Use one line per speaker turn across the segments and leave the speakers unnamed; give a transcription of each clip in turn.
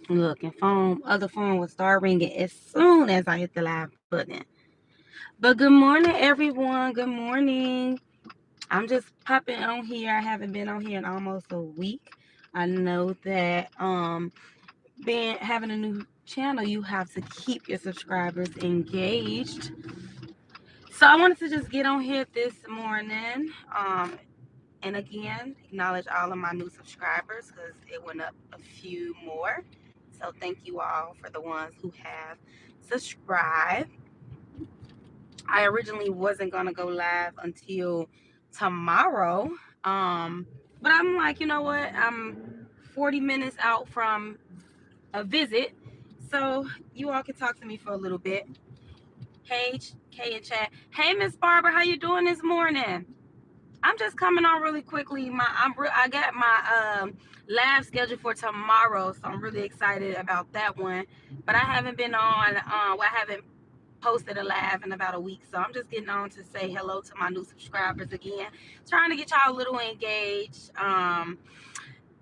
Look, and other phone will start ringing as soon as I hit the live button. But good morning, everyone. Good morning. I'm just popping on here. I haven't been on here in almost a week. I know that being having a new channel, you have to keep your subscribers engaged. So I wanted to just get on here this morning. And again, acknowledge all of my new subscribers because it went up a few more. So thank you all for the ones who have subscribed. I originally wasn't gonna go live until tomorrow. But I'm like, you know what? I'm 40 minutes out from a visit. So you all can talk to me for a little bit. Hey, Kay and chat. Hey, Miss Barbara, how you doing this morning? I'm just coming on really quickly. I got my live scheduled for tomorrow, so I'm really excited about that one. But I haven't been on. I haven't posted a live in about a week, so I'm just getting on to say hello to my new subscribers again. Trying to get y'all a little engaged.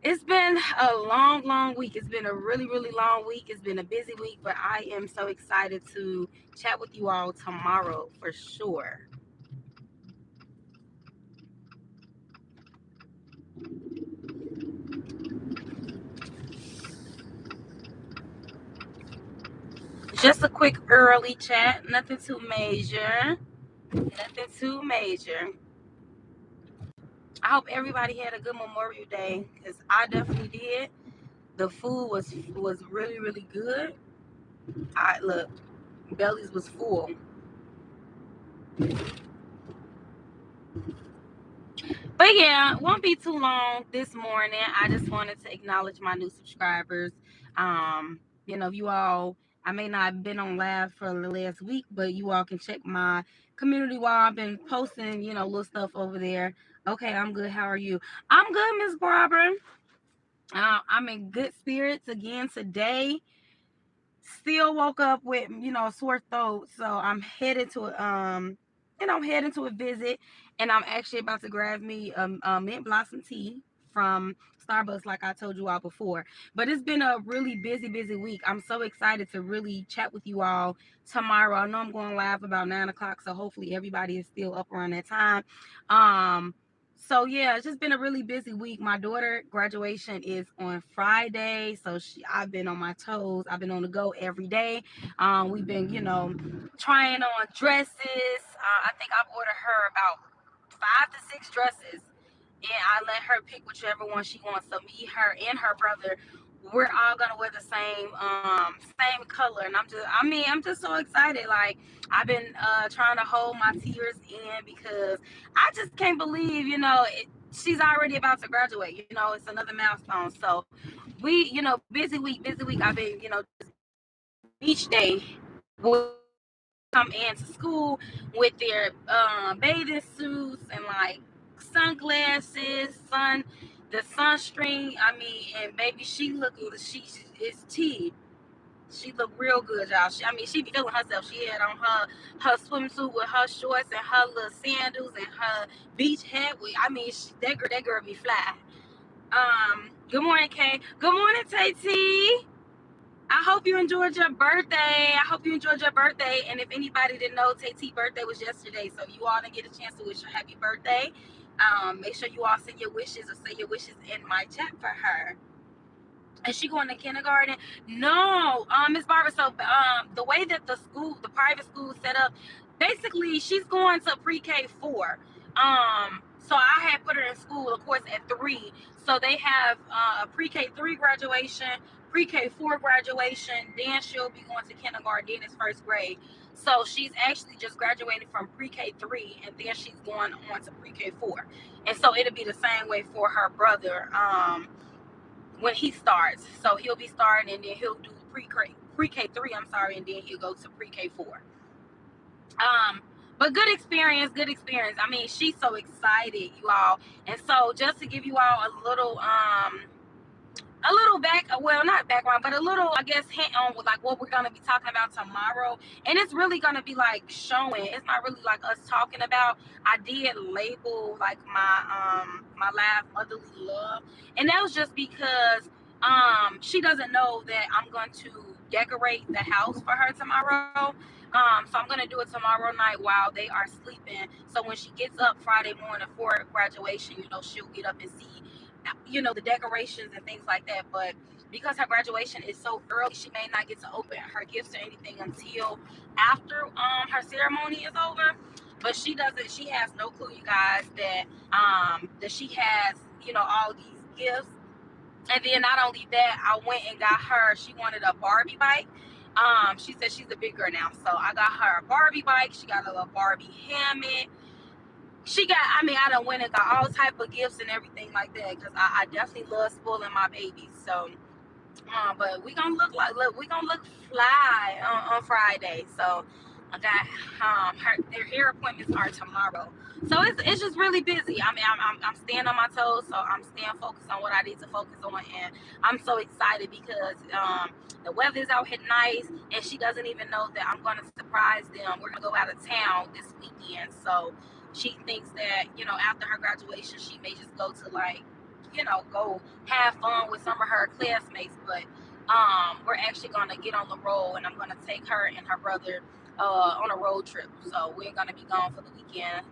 It's been a long week. It's been a really long week. It's been a busy week, but I am so excited to chat with you all tomorrow for sure. Just a quick early chat, nothing too major. Nothing too major. I hope everybody had a good Memorial Day because I definitely did. The food was really good. I look, bellies was full. But yeah, won't be too long this morning. I just wanted to acknowledge my new subscribers. You all, I may not have been on live for the last week, but you all can check my community while I've been posting, little stuff over there. Okay, I'm good. How are you? I'm good, Miss Barbara. I'm in good spirits again today. Still woke up with a sore throat, so I'm heading to a visit, and I'm actually about to grab me a mint blossom tea from Starbucks, like I told you all before. But it's been a really busy week. I'm so excited to really chat with you all tomorrow. I know I'm going live about 9 o'clock, so hopefully everybody is still up around that time. So yeah, it's just been a really busy week. My daughter graduation is on Friday, so I've been on my toes. I've been on the go every day. We've been, trying on dresses. I think I've ordered her about 5 to 6 dresses, and I let her pick whichever one she wants. So me, her, and her brother, we're all gonna wear the same color, and I'm just so excited. Like I've been trying to hold my tears in because I just can't believe, she's already about to graduate. It's another milestone. So busy week, busy week. I've been, each day will come into school with their bathing suits and like sunglasses, the sunscreen. I mean, and baby, she is tea. She look real good, y'all. She be feeling herself. She had on her swimsuit with her shorts and her little sandals and her beach hat. That girl be fly. Good morning, Kay. Good morning, Tay T. I hope you enjoyed your birthday. And if anybody didn't know, Tay T's birthday was yesterday. So you all didn't get a chance to wish her happy birthday. Make sure you all send your wishes or say your wishes in my chat for her. Is she going to kindergarten? No, Miss Barbara. So the way that the private school is set up, basically she's going to pre-K 4. So I had put her in school, of course, at 3. So they have a pre-K 3 graduation, pre-K 4 graduation. Then she'll be going to kindergarten. Then it's first grade. So she's actually just graduated from pre-K 3, and then she's going on to pre-K 4. And so it'll be the same way for her brother. When he starts. So he'll be starting, and then he'll do pre-K 3, and then he'll go to pre-K 4. But good experience. I mean, she's so excited, you all. And so just to give you all a little not background, but a little, I guess, hint on like what we're gonna be talking about tomorrow. And it's really gonna be like showing. It's not really like us talking about. I did label like my live motherly love, and that was just because She doesn't know that I'm going to decorate the house for her tomorrow. So I'm gonna do it tomorrow night while they are sleeping. So when she gets up Friday morning for graduation, she'll get up and see, the decorations and things like that. But because her graduation is so early, she may not get to open her gifts or anything until after her ceremony is over. But she doesn't. She has no clue, you guys, that she has all these gifts. And then not only that, I went and got her, she wanted a Barbie bike. She said she's a big girl now. So I got her a Barbie bike. She got a little Barbie hammock. I done went and got all type of gifts and everything like that, because I definitely love spoiling my babies. So but we gonna look fly on Friday. So I got their hair appointments are tomorrow. So it's just really busy. I'm staying on my toes, so I'm staying focused on what I need to focus on, and I'm so excited because the weather is out here nice, and she doesn't even know that I'm gonna surprise them. We're gonna go out of town this weekend, so she thinks that after her graduation she may just go to go have fun with some of her classmates. But we're actually gonna get on the road, and I'm gonna take her and her brother on a road trip. So we're gonna be gone for the weekend.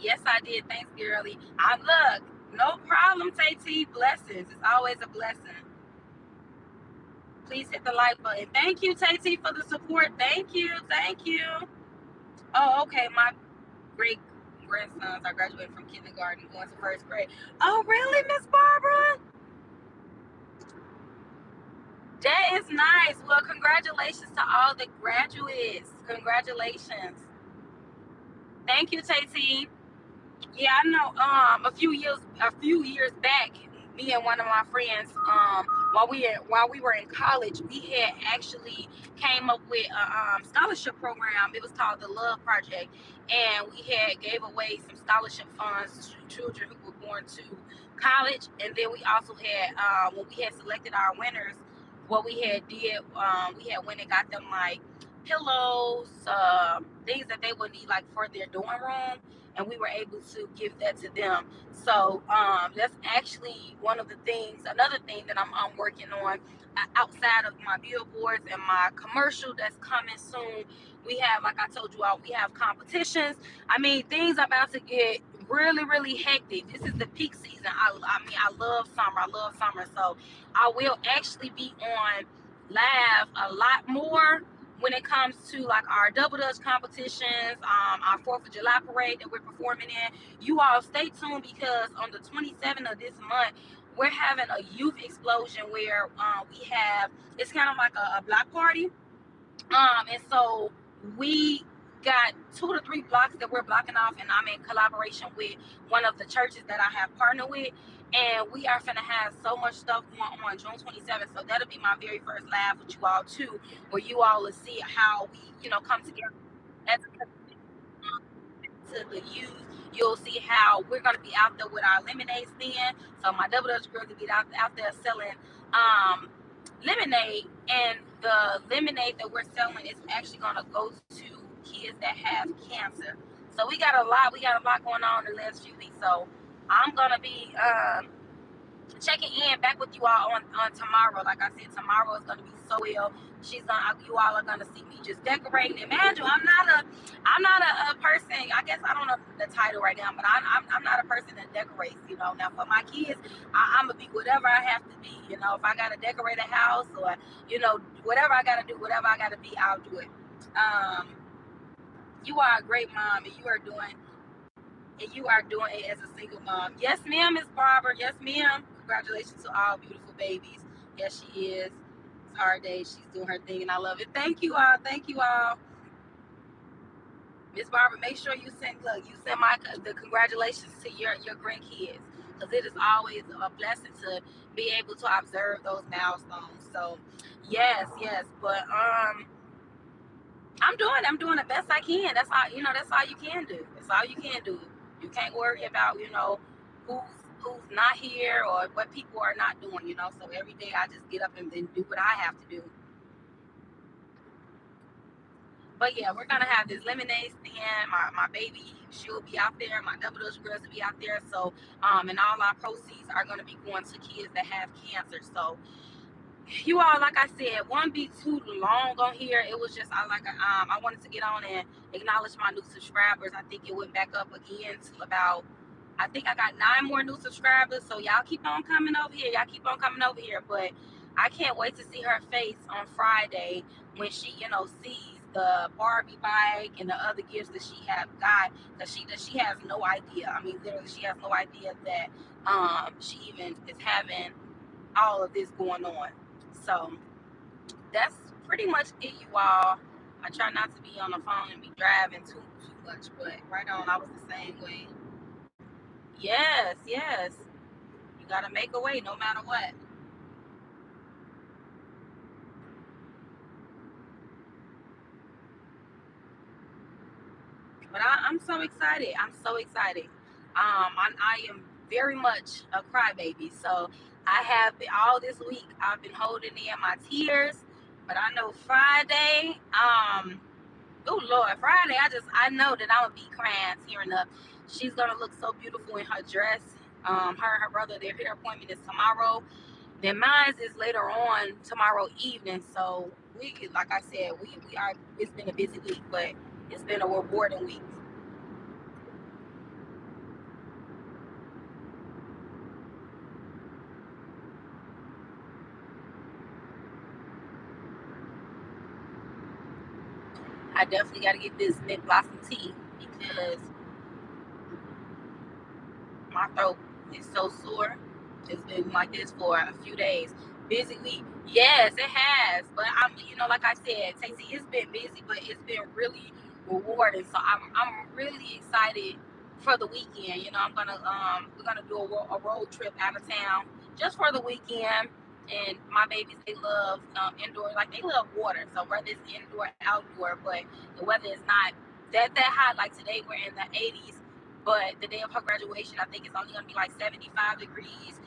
Yes, I did. Thanks, girlie. I look, no problem, Tay. Blessings. It's always a blessing. Please hit the like button. Thank you, Tay, for the support. Thank you. Thank you. Oh, okay. My great grandsons are graduating from kindergarten, going to first grade. Oh, really, Miss Barbara? That is nice. Well, congratulations to all the graduates. Congratulations. Thank you, Tay. Yeah, I know. A few years back, me and one of my friends, while we were in college, we had actually came up with a scholarship program. It was called the Love Project, and we had gave away some scholarship funds to children who were going to college. And then we also had, when we had selected our winners, what we had went and got them like pillows, things that they would need like for their dorm room, and we were able to give that to them. So that's actually another thing that I'm working on outside of my billboards and my commercial that's coming soon. We have, like I told you all, we have competitions. Things are about to get really, really hectic. This is the peak season. I love summer. I love summer. So I will actually be on live a lot more when it comes to like our double dutch competitions, our 4th of July parade that we're performing in. You all stay tuned, because on the 27th of this month, we're having a youth explosion where it's kind of like a block party. And so we got 2 to 3 blocks that we're blocking off, and I'm in collaboration with one of the churches that I have partnered with. And we are gonna have so much stuff going on June 27th. So that'll be my very first live with you all too, where you all will see how we, come together as a to the youth. You'll see how we're gonna be out there with our lemonade stand. So my double dutch girls will be out there selling lemonade, and the lemonade that we're selling is actually gonna go to kids that have cancer. So we got a lot going on in the last few weeks. So I'm gonna be checking in back with you all on tomorrow. Like I said, tomorrow is gonna be so ill. You all are gonna see me just decorating. Imagine I'm not a person. I guess I don't know the title right now, but I'm not a person that decorates. Now for my kids, I'm gonna be whatever I have to be. If I gotta decorate a house, or whatever I gotta do, whatever I gotta be, I'll do it. Um, you are a great mom, and you are doing it as a single mom. Yes, ma'am, Miss Barbara. Yes, ma'am. Congratulations to all beautiful babies. Yes, she is. It's a hard day. She's doing her thing, and I love it. Thank you all. Thank you all. Miss Barbara, make sure you send the congratulations to your grandkids, because it is always a blessing to be able to observe those milestones. So yes. But I'm doing the best I can. That's all you can do. That's all you can do. You can't worry about who's who's not here or what people are not doing. So every day I just get up and do what I have to do. But yeah, we're gonna have this lemonade stand. My baby She'll be out there. My Double Dutch girls will be out there. So, and all our proceeds are going to be going to kids that have cancer. So, you all, like I said, won't be too long on here. It was just I wanted to get on and acknowledge my new subscribers. I think it went back up again to about, I think I got 9 more new subscribers. So y'all keep on coming over here. Y'all keep on coming over here. But I can't wait to see her face on Friday when she, sees the Barbie bike and the other gifts that she have got. Because she has no idea. I mean, literally, she has no idea that she even is having all of this going on. So that's pretty much it, you all. I try not to be on the phone and be driving too much, but right on, I was the same way. Yes, yes. You gotta make a way no matter what. But I'm so excited. I'm so excited. I am very much a crybaby. So I have been, all this week I've been holding in my tears. But I know Friday, oh Lord, Friday, I know that I'm gonna be crying, tearing up. She's gonna look so beautiful in her dress. Her and her brother, their hair appointment is tomorrow. Then mine is later on tomorrow evening. So like I said, we are. It's been a busy week, but it's been a rewarding week. I definitely got to get this mint blossom tea because my throat is so sore. It's been like this for a few days. Busy week. Yes, it has. But like I said, Stacey, it's been busy, but it's been really rewarding. So I'm really excited for the weekend. We're gonna do a road trip out of town just for the weekend. And my babies, they love indoor, like they love water. So whether it's indoor, outdoor, but the weather is not that hot. Like today, we're in the 80s, but the day of her graduation, I think it's only gonna be like 75 degrees.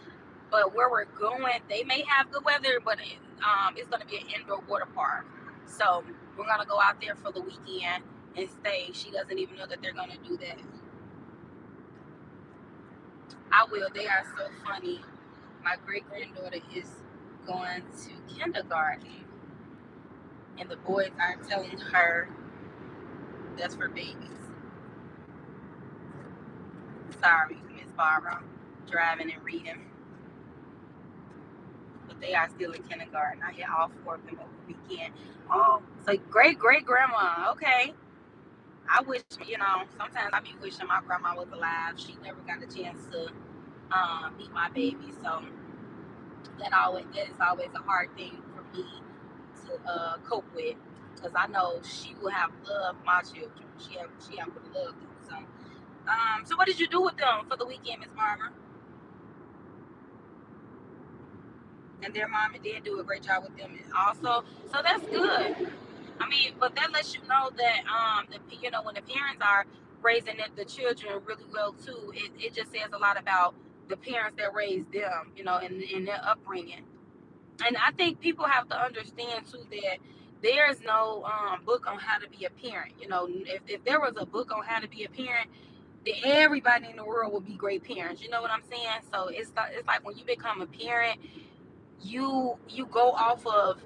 But where we're going, they may have good weather, but it's gonna be an indoor water park. So we're gonna go out there for the weekend and stay. She doesn't even know that they're gonna do that. I will. They are so funny. My great granddaughter is going to kindergarten, and the boys are telling her that's for babies. Sorry, Miss Barbara, driving and reading. But they are still in kindergarten. I hit all 4 of them over the weekend. Oh, so great grandma. Okay. I wish, sometimes I be wishing my grandma was alive. She never got a chance to meet my baby. So that is always a hard thing for me to cope with. Because I know she will have loved my children. She would have loved them. So what did you do with them for the weekend, Miss Barbara? And their mom and dad do a great job with them also. So that's good. I mean, but that lets you know that when the parents are raising the children really well too, it just says a lot about the parents that raised them, in their upbringing. And I think people have to understand too that there's no book on how to be a parent. If there was a book on how to be a parent, then everybody in the world would be great parents. You know what I'm saying? So it's like when you become a parent, you go off of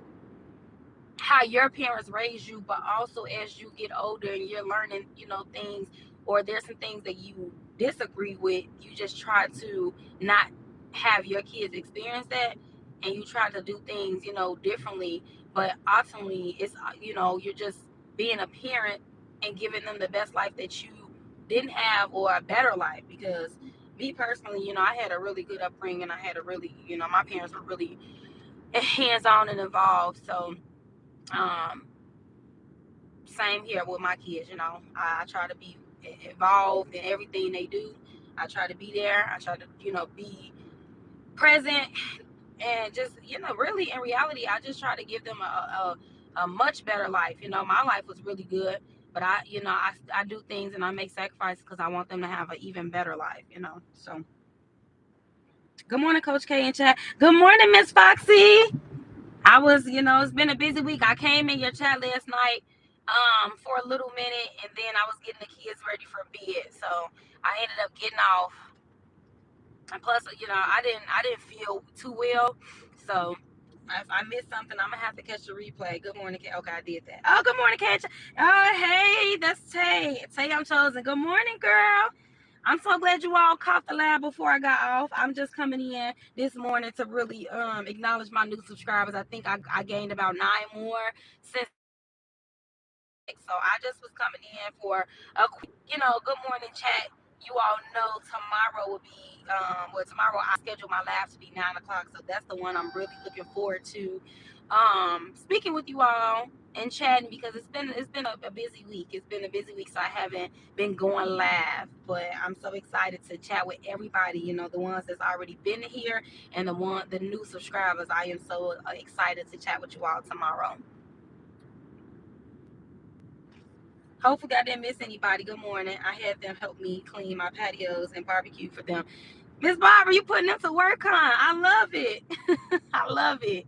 how your parents raised you, but also as you get older and you're learning, things, or there's some things that you disagree with, you just try to not have your kids experience that, and you try to do things, differently. But ultimately, it's, you're just being a parent and giving them the best life that you didn't have, or a better life. Because me personally, I had a really good upbringing. I had a really, my parents were really hands-on and involved. So um, same here with my kids. I try to be involved in everything they do. I try to be there. I try to, be present, and just, really in reality, I just try to give them a much better life. My life was really good, but I do things and I make sacrifices because I want them to have an even better life. So good morning, Coach K in chat. Good morning, Miss Foxy. I was, it's been a busy week. I came in your chat last night for a little minute, and then I was getting the kids ready for bed. So I ended up getting off. And plus, I didn't feel too well. So if I missed something, I'm gonna have to catch the replay. Good morning, Kay. Okay, I did that. Oh, good morning, Kay. Oh, hey, that's Tay. Tay, I'm chosen. Good morning, girl. I'm so glad you all caught the live before I got off. I'm just coming in this morning to really acknowledge my new subscribers. I think I gained about 9 more since. So I just was coming in for a quick, good morning chat. You all know tomorrow will be, tomorrow I schedule my live to be 9 o'clock. So that's the one I'm really looking forward to. Speaking with you all and chatting, because it's been a busy week. It's been a busy week, so I haven't been going live. But I'm so excited to chat with everybody. The ones that's already been here and the new subscribers. I am so excited to chat with you all tomorrow. Hopefully I didn't miss anybody. Good morning. I had them help me clean my patios and barbecue for them. Miss Barbara, you putting them to work, huh? I love it. I love it.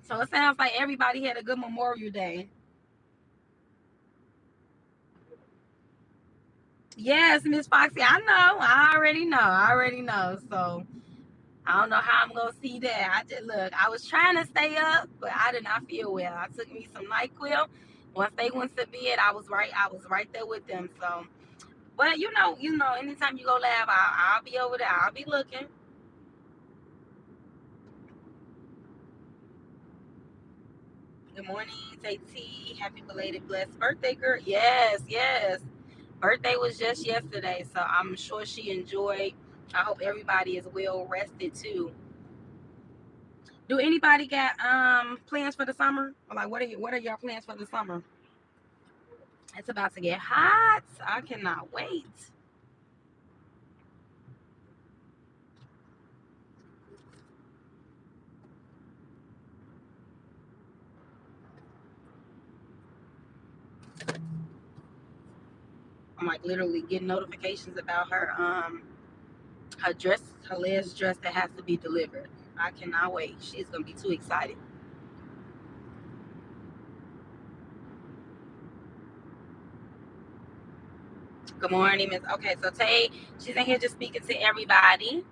So it sounds like everybody had a good Memorial Day. Yes, Miss Foxy, I know. I already know. So I don't know how I'm gonna see that. I was trying to stay up, but I did not feel well. I took me some NyQuil. Once they went to bed, I was right there with them. So but anytime you go live, I'll be over there. I'll be looking. Good morning, Tate. Happy belated blessed birthday, girl. Yes, yes. Birthday was just yesterday, so I'm sure she enjoyed. I hope everybody is well rested too. Do anybody got plans for the summer? Or like what are your plans for the summer? It's about to get hot. I cannot wait. I'm like literally getting notifications about her last dress that has to be delivered. I cannot wait. She's gonna be too excited. Good morning, Miss. Okay, so Tay, she's in here just speaking to everybody.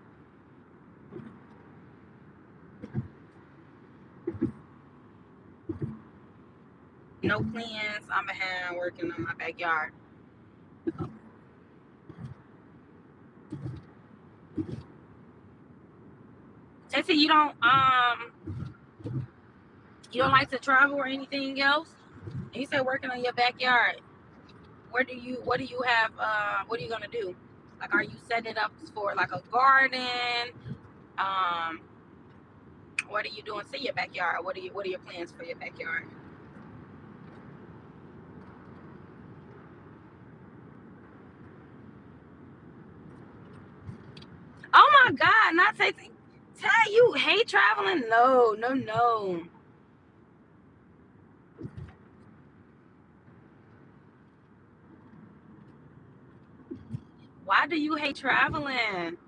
No plans. I'm behind working on my backyard. Tay, you don't like to travel or anything else? And you said working on your backyard. What do you have? What are you gonna do? Like, are you setting it up for like a garden? Um, what are you doing to your backyard? What are your plans for your backyard? Oh my God, not Tay. Tay, you hate traveling? No, no, no. Why do you hate traveling?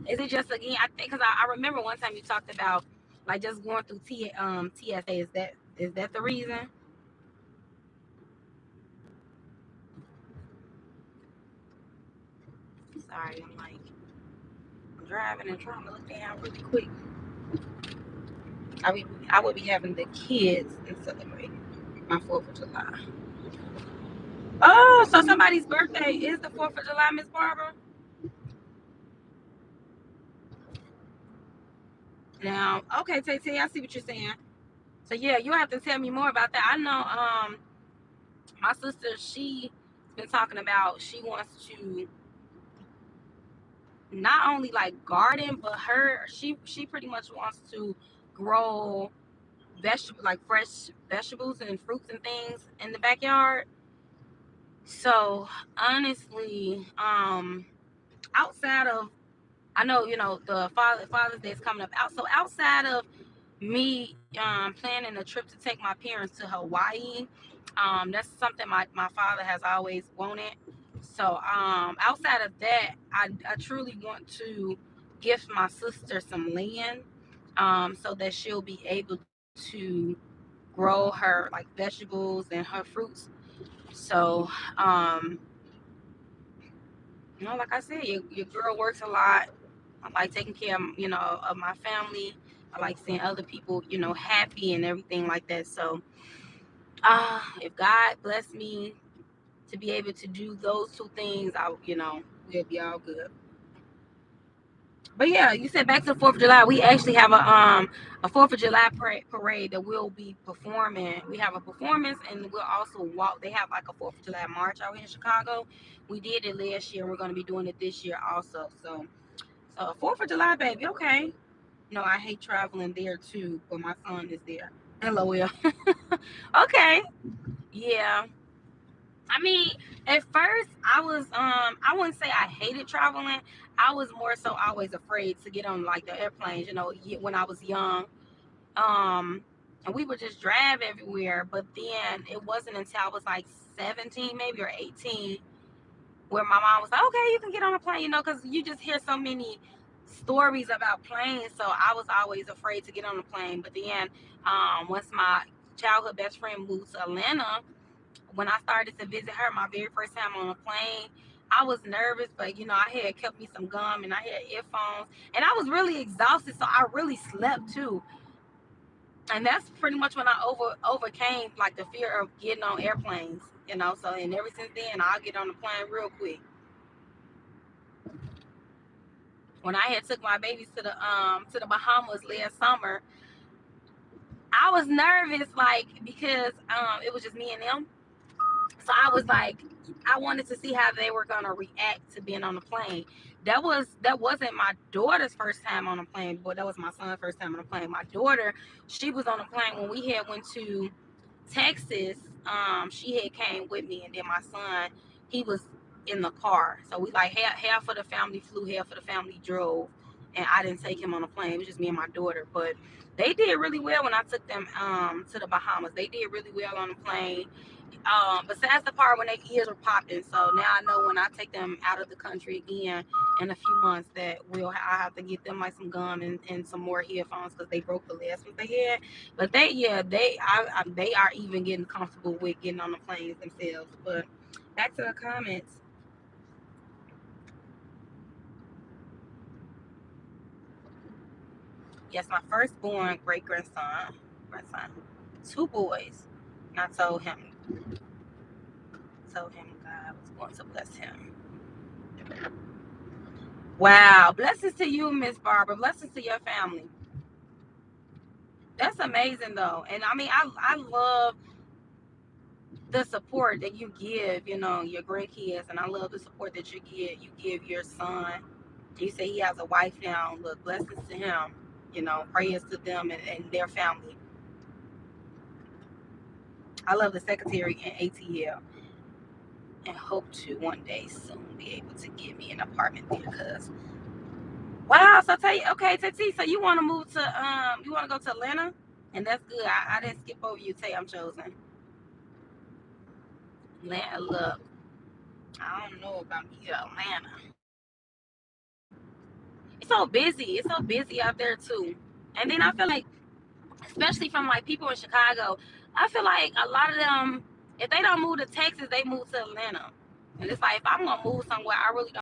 Is it just again? I think because I remember one time you talked about like just going through TSA. Is that the reason? Sorry, I'm driving and trying to look down really quick. I would be having the kids and celebrate my 4th of July. Oh, so somebody's birthday is the 4th of July, Miss Barbara. Now, okay, Tay, I see what you're saying. So yeah, you have to tell me more about that. I know my sister, she's been talking about she wants to not only like garden, but she pretty much wants to grow vegetable like fresh vegetables and fruits and things in the backyard. So honestly, outside of I know the Father's Day is coming up out. So outside of me planning a trip to take my parents to Hawaii, that's something my father has always wanted. So outside of that, I truly want to gift my sister some land so that she'll be able to grow her like vegetables and her fruits. So, like I said, your girl works a lot. I like taking care of, of my family. I like seeing other people, happy and everything like that. So, if God bless me to be able to do those two things, we'll be all good. But yeah, you said back to the 4th of July. We actually have a 4th of July parade that we'll be performing. We have a performance, and we'll also walk. They have like a 4th of July march out here in Chicago. We did it last year. We're going to be doing it this year also. So 4th of July, baby. Okay. No, I hate traveling there too, but my son is there. Hello, Will. Okay. Yeah. I mean, at first I wouldn't say I hated traveling. I was more so always afraid to get on like the airplanes, when I was young. And we would just drive everywhere. But then it wasn't until I was like 17 maybe or 18 where my mom was like, okay, you can get on a plane, because you just hear so many stories about planes. So I was always afraid to get on a plane. But then once my childhood best friend moved to Atlanta, when I started to visit her, my very first time on a plane, I was nervous, but I had kept me some gum and I had earphones, and I was really exhausted, so I really slept too. And that's pretty much when I overcame like the fear of getting on airplanes, So, and ever since then, I'll get on the plane real quick. When I had took my babies to the Bahamas last summer, I was nervous, like, because it was just me and them. So I was like, I wanted to see how they were gonna react to being on the plane. That wasn't my daughter's first time on a plane, but that was my son's first time on a plane. My daughter, she was on a plane when we had went to Texas. She had came with me, and then my son, he was in the car. So we like half of the family flew, half of the family drove, and I didn't take him on a plane. It was just me and my daughter. But they did really well when I took them to the Bahamas. They did really well on the plane. Besides the part when their ears were popping. So now I know when I take them out of the country again in a few months that I have to get them like some gum and some more headphones because they broke the last ones they had. But they are even getting comfortable with getting on the planes themselves. But back to the comments. Yes, my firstborn great grandson, two boys. And I told him God was going to bless him. Wow. Blessings to you, Miss Barbara. Blessings to your family. That's amazing though. And I mean I love the support that you give, your grandkids, and I love the support that you give your son. You say he has a wife now. Look, blessings to him. Prayers to them and their family. I love the secretary in ATL and hope to one day soon be able to give me an apartment there because wow, so tell you okay, Tati, so you wanna move to you wanna go to Atlanta? And that's good. I didn't skip over you, Tay. I'm chosen. Atlanta, look, I don't know about Atlanta. It's so busy. It's so busy out there too. And then I feel like, especially from like people in Chicago, I feel like a lot of them, if they don't move to Texas, they move to Atlanta. And it's like if I'm gonna move somewhere, I really don't